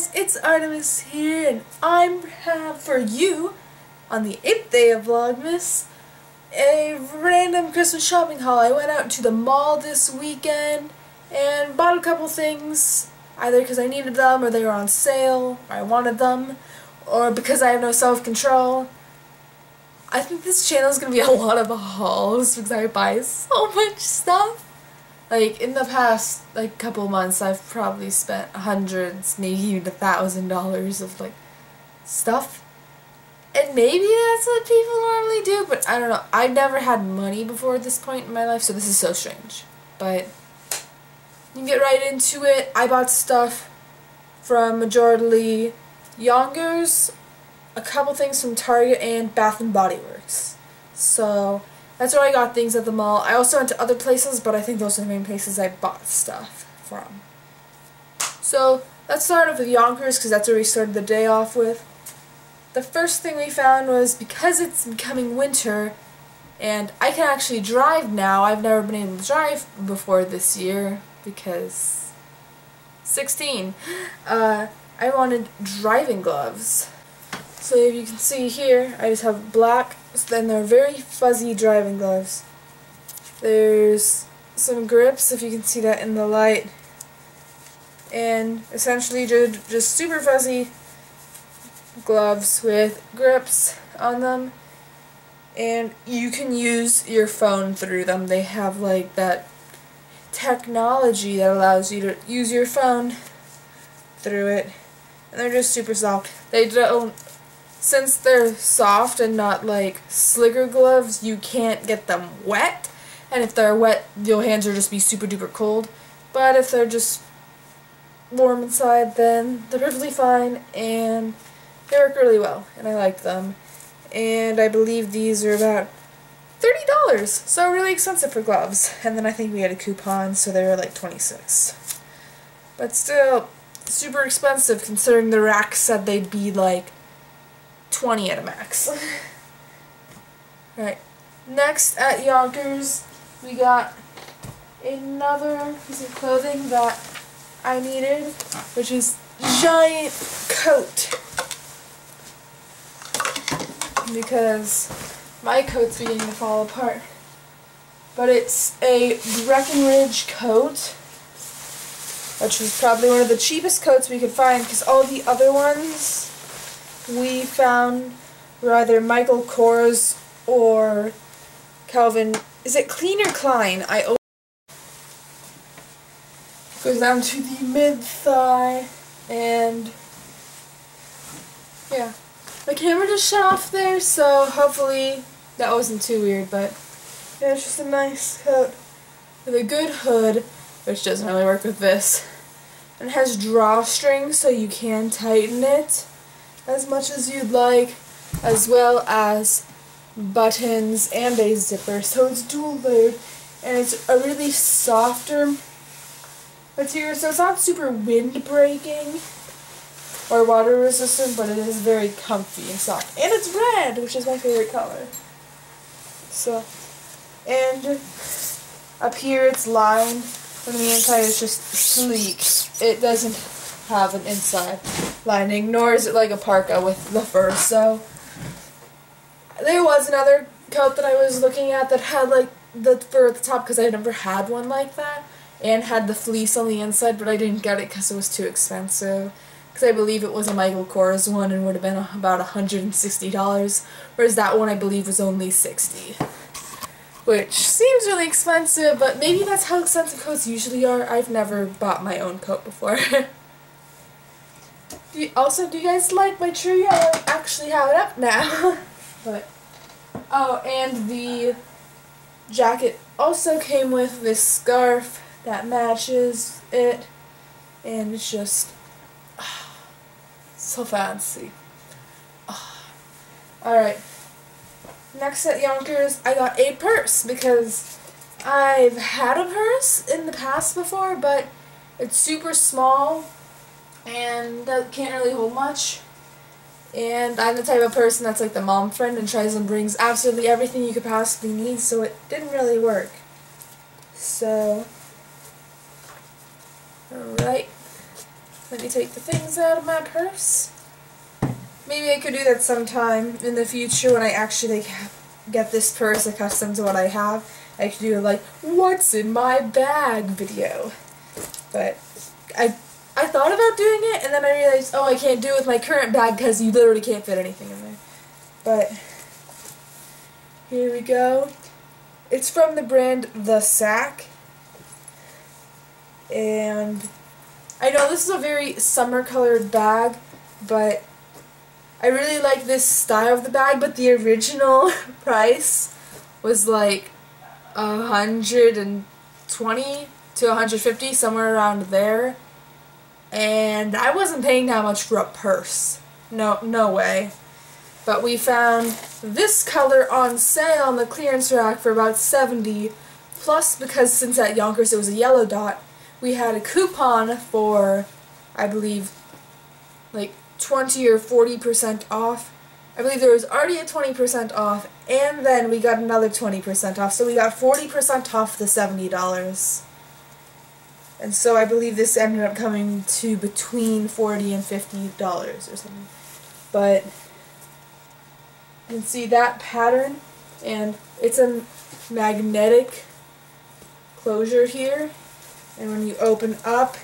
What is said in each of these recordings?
guys, it's Artemis here, and I have for you, on the 8th day of Vlogmas, a random Christmas shopping haul. I went out to the mall this weekend and bought a couple things, either because I needed them, or they were on sale, or I wanted them, or because I have no self-control. I think this channel is going to be a lot of hauls because I buy so much stuff. Like, in the past, couple months, I've probably spent hundreds, maybe even $1,000 of, stuff. And maybe that's what people normally do, but I don't know. I've never had money before at this point in my life, so this is so strange. But you can get right into it. I bought stuff from majorly Yonkers, a couple things from Target, and Bath & Body Works. So that's where I got things at the mall. I also went to other places, but I think those are the main places I bought stuff from. So let's start off with Yonkers, because that's where we started the day off with. The first thing we found was, because it's becoming winter, and I can actually drive now. I've never been able to drive before this year, because 16. I wanted driving gloves. So if you can see here, I just have black, then they're very fuzzy driving gloves. There's some grips, if you can see that in the light, and essentially just super fuzzy gloves with grips on them, and you can use your phone through them. They have that technology that allows you to use your phone through it, and they're just super soft. They don't, since they're soft and not slicker gloves, you can't get them wet, and if they're wet, your hands will just be super duper cold. But if they're just warm inside, then they're perfectly fine, and they work really well, and I like them. And I believe these are about $30, so really expensive for gloves. And then I think we had a coupon, so they were like $26. But still, super expensive considering the rack said they'd be $20 at a max. Right. Next at Yonkers, we got another piece of clothing that I needed, which is giant coat. Because my coat's beginning to fall apart. But it's a Breckenridge coat, which was probably one of the cheapest coats we could find, because all the other ones we found were either Michael Kors or Calvin. Is it Klein or Klein? Goes down to the mid-thigh, and yeah. My camera just shut off there, so hopefully that wasn't too weird, but yeah, it's just a nice coat with a good hood, which doesn't really work with this. And it has drawstring, so you can tighten it as much as you'd like, as well as buttons and a zipper, so it's dual layered, and it's a really softer material, so it's not super wind breaking or water resistant, but it is very comfy and soft. And it's red, which is my favorite color. So, and up here it's lined, and the inside is just sleek. It doesn't have an inside lining, nor is it like a parka with the fur. So there was another coat that I was looking at that had the fur at the top, because I never had one like that, and had the fleece on the inside, but I didn't get it because it was too expensive. Because I believe it was a Michael Kors one and would have been about $160, whereas that one I believe was only $60. Which seems really expensive, but maybe that's how expensive coats usually are. I've never bought my own coat before. Do you guys like my tree? I actually have it up now. But oh, and the jacket also came with this scarf that matches it, and it's just so fancy. Alright. Next at Yonkers, I got a purse, because I've had a purse in the past before, but it's super small and can't really hold much. And I'm the type of person that's like the mom friend and tries and brings absolutely everything you could possibly need, so it didn't really work. So, alright. Let me take the things out of my purse. Maybe I could do that sometime in the future when I actually get this purse accustomed to what I have. I could do like, what's in my bag video. But I thought about doing it, and then I realized, oh, I can't do it with my current bag because you literally can't fit anything in there. But here we go. It's from the brand The Sack. And I know this is a very summer colored bag, but I really like this style of the bag, but the original price was like $120 to $150, somewhere around there. And I wasn't paying that much for a purse. No way. But we found this color on sale on the clearance rack for about $70. Plus, because since at Yonkers it was a yellow dot, we had a coupon for, I believe, like 20 or 40% off. I believe there was already a 20% off, and then we got another 20% off, so we got 40% off the $70. And so I believe this ended up coming to between $40 and $50 or something. But you can see that pattern, and it's a magnetic closure here. And when you open up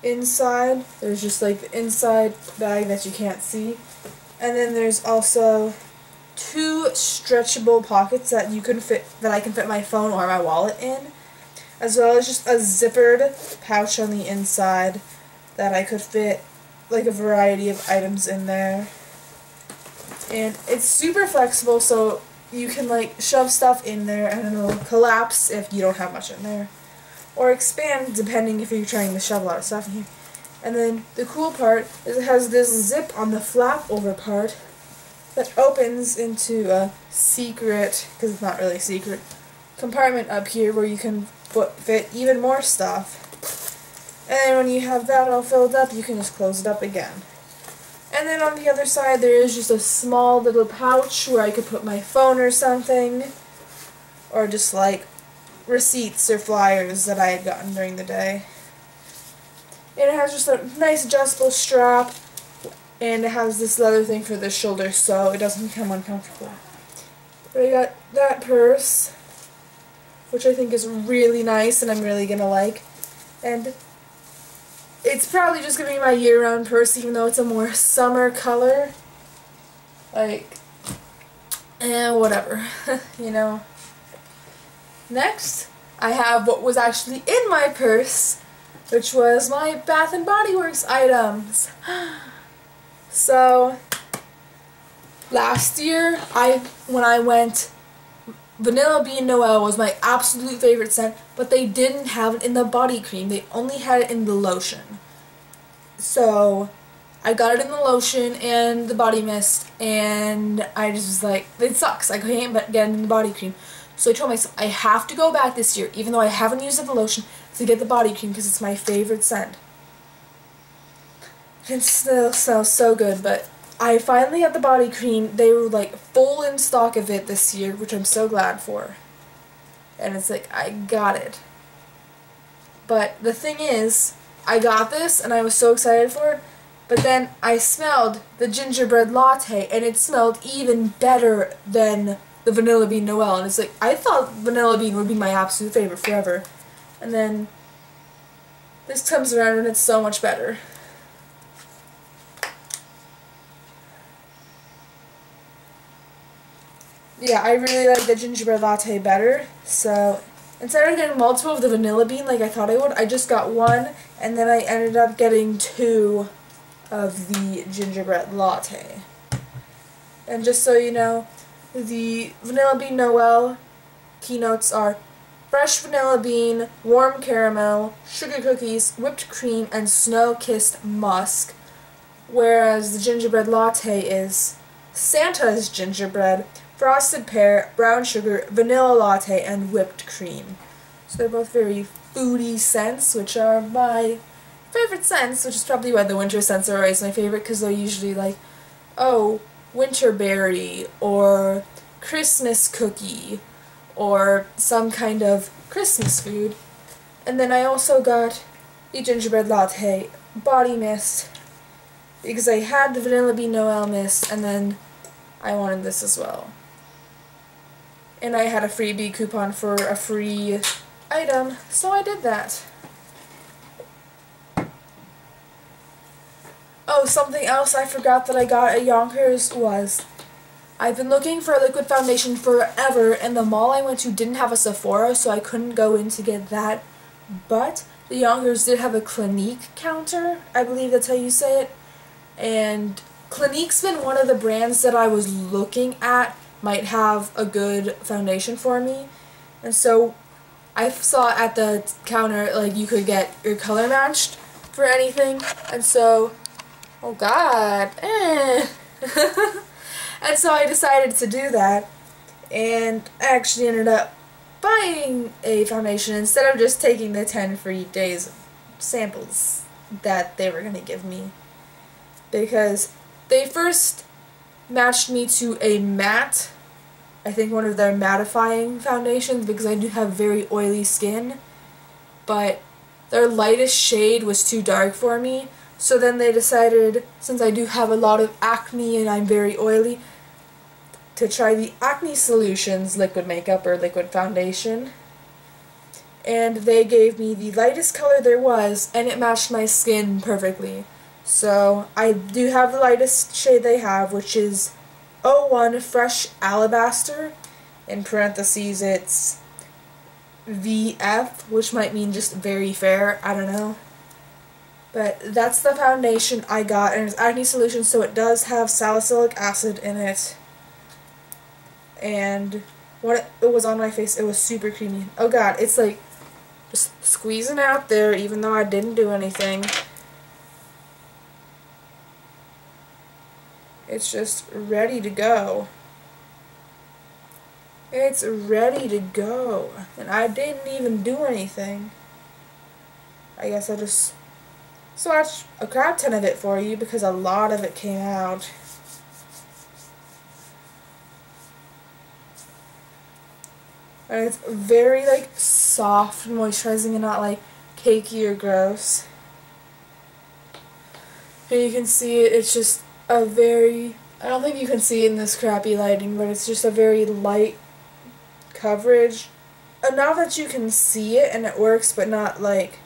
inside, there's just like the inside bag that you can't see. And then there's also 2 stretchable pockets that you can fit, that I can fit my phone or my wallet in, as well as just a zippered pouch on the inside that I could fit like a variety of items in there. And it's super flexible, so you can like shove stuff in there and it'll collapse if you don't have much in there, or expand depending if you're trying to shove a lot of stuff in here. And then the cool part is it has this zip on the flap over part that opens into a secret, because it's not really secret, compartment up here where you can fit even more stuff. And then when you have that all filled up, you can just close it up again. And then on the other side there is just a small little pouch where I could put my phone or something, or just like receipts or flyers that I had gotten during the day. And it has just a nice adjustable strap, and it has this leather thing for the shoulder so it doesn't become uncomfortable. But I got that purse, which I think is really nice and I'm really gonna like. And it's probably just gonna be my year-round purse, even though it's a more summer color. Like, whatever, you know. Next, I have what was actually in my purse, which was my Bath & Body Works items. So, last year, when I went, Vanilla Bean Noel was my absolute favorite scent, but they didn't have it in the body cream. They only had it in the lotion. So, I got it in the lotion and the body mist, and I just was like, it sucks. I can't get it in the body cream. So I told myself, I have to go back this year, even though I haven't used the lotion, to get the body cream because it's my favorite scent. It still smells so good, but I finally got the body cream. They were like full in stock of it this year, which I'm so glad for. And it's like, I got it. But the thing is, I got this and I was so excited for it, but then I smelled the gingerbread latte and it smelled even better than the Vanilla Bean Noel, and it's like, I thought Vanilla Bean would be my absolute favorite forever, and then this comes around and it's so much better. Yeah, I really like the gingerbread latte better, so instead of getting multiple of the Vanilla Bean like I thought I would, I just got one, and then I ended up getting 2 of the gingerbread latte. And just so you know, the Vanilla Bean Noel keynotes are fresh vanilla bean, warm caramel, sugar cookies, whipped cream, and snow-kissed musk, whereas the gingerbread latte is Santa's gingerbread, frosted pear, brown sugar, vanilla latte, and whipped cream. So they're both very foodie scents, which are my favorite scents, which is probably why the winter scents are always my favorite, because they're usually like, oh, winterberry, or Christmas cookie, or some kind of Christmas food. And then I also got the gingerbread latte body mist because I had the Vanilla Bean Noel mist, and then I wanted this as well. And I had a freebie coupon for a free item, so I did that. Oh, something else I forgot that I got at Yonkers was, I've been looking for a liquid foundation forever, and the mall I went to didn't have a Sephora, so I couldn't go in to get that. But the Yonkers did have a Clinique counter, I believe that's how you say it. And Clinique's been one of the brands that I was looking at might have a good foundation for me. And so I saw at the counter, like, you could get your color matched for anything. And so, oh god, And so I decided to do that, and I actually ended up buying a foundation instead of just taking the 10 free days samples that they were going to give me. Because they first matched me to a matte, I think one of their mattifying foundations, because I do have very oily skin, but their lightest shade was too dark for me. So then they decided, since I do have a lot of acne and I'm very oily, to try the Acne Solutions liquid makeup or liquid foundation. And they gave me the lightest color there was, and it matched my skin perfectly. So I do have the lightest shade they have, which is 01 Fresh Alabaster. In parentheses it's VF, which might mean just very fair, I don't know. But that's the foundation I got, and it's Acne Solution, so it does have salicylic acid in it. And when it was on my face, it was super creamy. Oh god, it's like just squeezing out there, even though I didn't do anything. It's just ready to go. It's ready to go. And I didn't even do anything. I guess I'll just swatch a crap ton of it for you because a lot of it came out. And it's very like soft and moisturizing and not like cakey or gross. And you can see it, it's just a very, I don't think you can see it in this crappy lighting, but it's just a very light coverage. Enough that you can see it and it works, but not like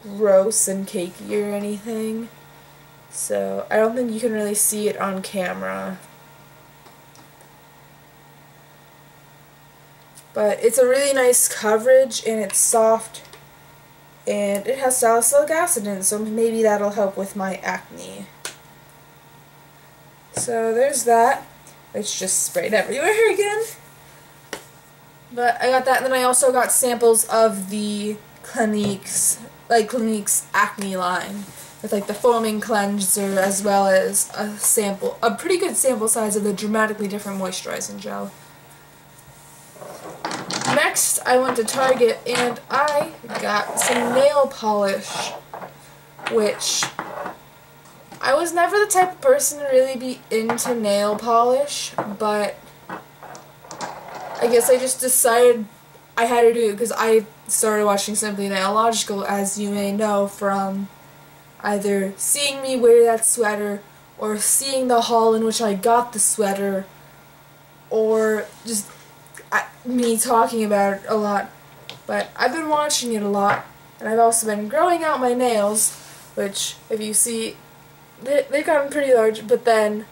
gross and cakey or anything. So I don't think you can really see it on camera. But it's a really nice coverage, and it's soft, and it has salicylic acid in it, so maybe that'll help with my acne. So there's that. It's just sprayed everywhere again. But I got that, and then I also got samples of the Clinique's acne line, with like the foaming cleanser, as well as a pretty good sample size of the Dramatically Different moisturizing gel. Next, I went to Target and I got some nail polish, which I was never the type of person to really be into nail polish, but I guess I just decided I had to do it because I started watching Simply Nailogical, as you may know, from either seeing me wear that sweater or seeing the haul in which I got the sweater, or just me talking about it a lot. But I've been watching it a lot, and I've also been growing out my nails, which, if you see, they've gotten pretty large, but then,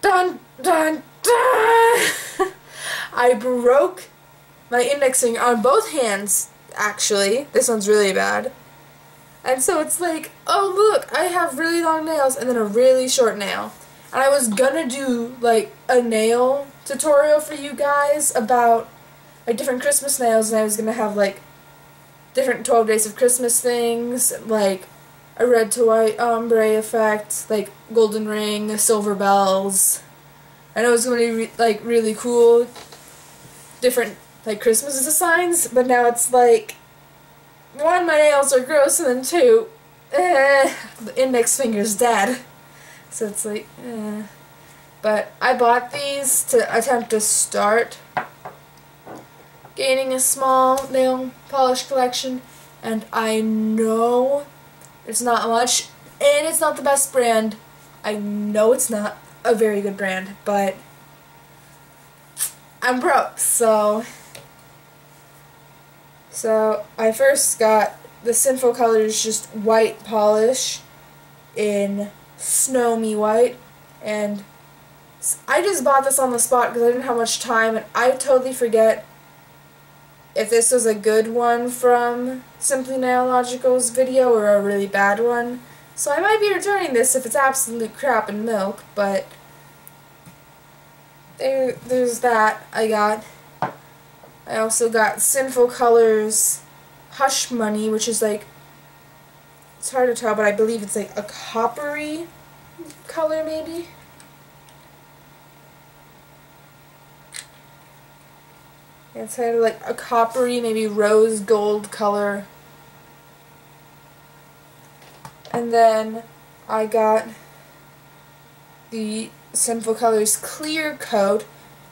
dun dun dun, I broke my index finger on both hands, actually. This one's really bad. And so it's like, oh look, I have really long nails and then a really short nail. And I was gonna do like a nail tutorial for you guys about like different Christmas nails, and I was gonna have like different 12 Days of Christmas things, like a red to white ombre effect, like golden ring, silver bells. And it was gonna be like really cool, different like Christmas designs, but now it's like, one, my nails are gross, and then two, the index finger's dead. So it's like, But I bought these to attempt to start gaining a small nail polish collection, and I know It's not much, and it's not the best brand. I know it's not a very good brand, but I'm broke, so I first got the Sinful Colors just white polish in Snowy White, and I just bought this on the spot because I didn't have much time, and I totally forget if this was a good one from Simply Nailogical's video or a really bad one. So I might be returning this if it's absolute crap and milk, but there's that I got. I also got Sinful Colors Hush Money, which is like, it's hard to tell, but I believe it's like a coppery color maybe. It's kind of like a coppery, maybe rose gold color. And then I got the Sinful Colors Clear Coat,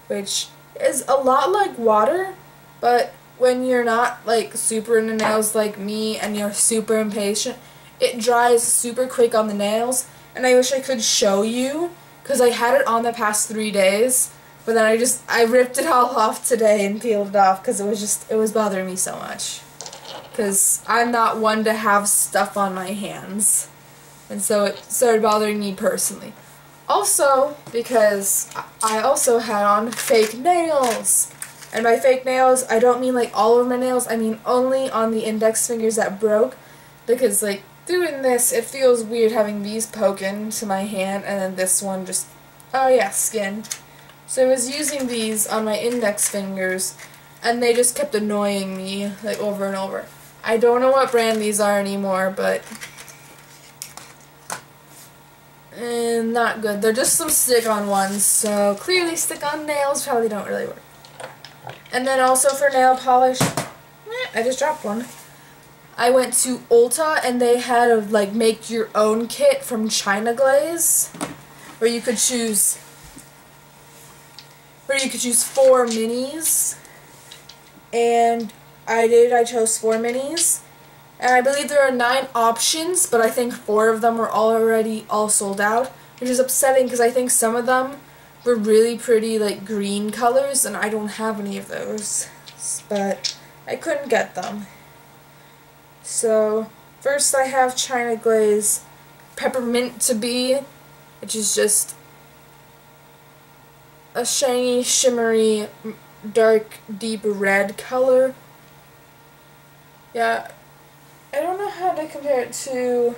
which is a lot like water, but when you're not like super into nails like me and you're super impatient, it dries super quick on the nails. And I wish I could show you, because I had it on the past 3 days, but then I ripped it all off today and peeled it off because it was bothering me so much. Because I'm not one to have stuff on my hands, and so it started bothering me personally. Also, because I also had on fake nails, and by fake nails, I don't mean like all of my nails, I mean only on the index fingers that broke, because like doing this, it feels weird having these poke into my hand, and then this one just, oh yeah, skin. So I was using these on my index fingers, and they just kept annoying me like over and over. I don't know what brand these are anymore, but not good. They're just some stick-on ones, so clearly stick-on nails probably don't really work. And then also for nail polish, I just dropped one. I went to Ulta, and they had a like make your own kit from China Glaze, where you could choose 4 minis, and I chose 4 minis, and I believe there are 9 options, but I think 4 of them were already all sold out, which is upsetting because I think some of them were really pretty like green colors, and I don't have any of those, but I couldn't get them. So first I have China Glaze Peppermint to Be, which is just a shiny, shimmery, dark, deep red color. Yeah, I don't know how to compare it to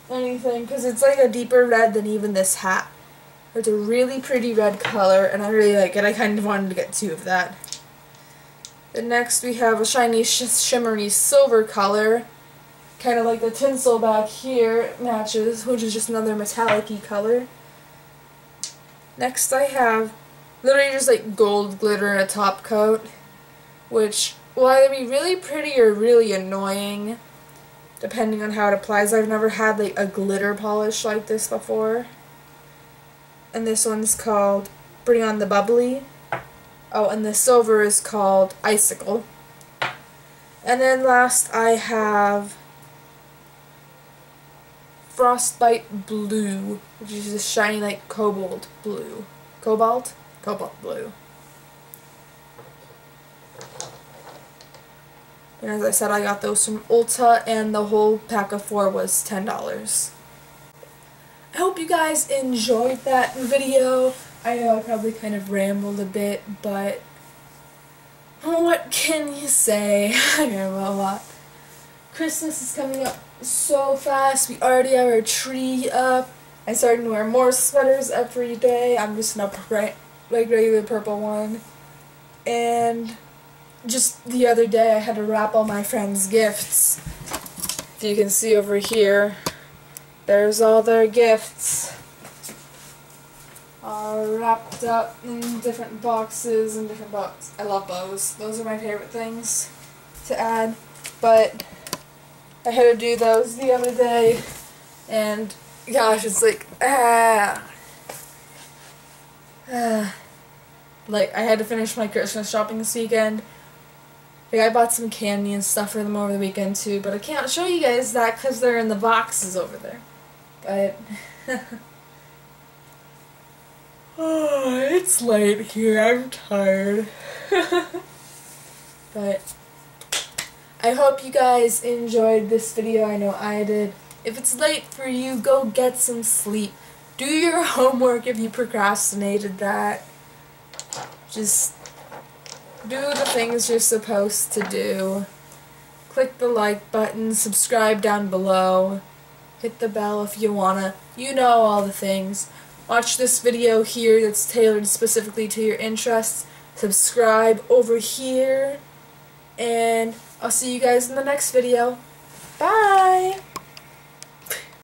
anything, because it's like a deeper red than even this hat. It's a really pretty red color, and I really like it. I kind of wanted to get 2 of that. Then next we have a shiny, shimmery silver color, kind of like the tinsel back here matches, which is just another metallic-y color. Next I have literally just like gold glitter in a top coat, which will either be really pretty or really annoying, depending on how it applies. I've never had like a glitter polish like this before. And this one's called Bring On the Bubbly. Oh, and the silver is called Icicle. And then last I have Frostbite Blue, which is a shiny like cobalt blue. Cobalt blue. And as I said, I got those from Ulta, and the whole pack of 4 was $10. I hope you guys enjoyed that video. I know I probably kind of rambled a bit, but what can you say? I ramble a lot. Christmas is coming up so fast. We already have our tree up. I'm starting to wear more sweaters every day. I'm just in a regular purple one. And just the other day I had to wrap all my friends' gifts. If you can see over here, there's all their gifts. All wrapped up in different boxes and different boxes. I love bows. Those are my favorite things to add. But I had to do those the other day, and gosh, it's like, like, I had to finish my Christmas shopping this weekend, Like, I bought some candy and stuff for them over the weekend too, but I can't show you guys that because they're in the boxes over there. But oh, it's late here. I'm tired. But I hope you guys enjoyed this video. I know I did. If it's late for you, go get some sleep. Do your homework if you procrastinated that. Just do the things you're supposed to do. Click the like button, subscribe down below, hit the bell if you wanna. You know all the things. Watch this video here that's tailored specifically to your interests. Subscribe over here. And I'll see you guys in the next video. Bye!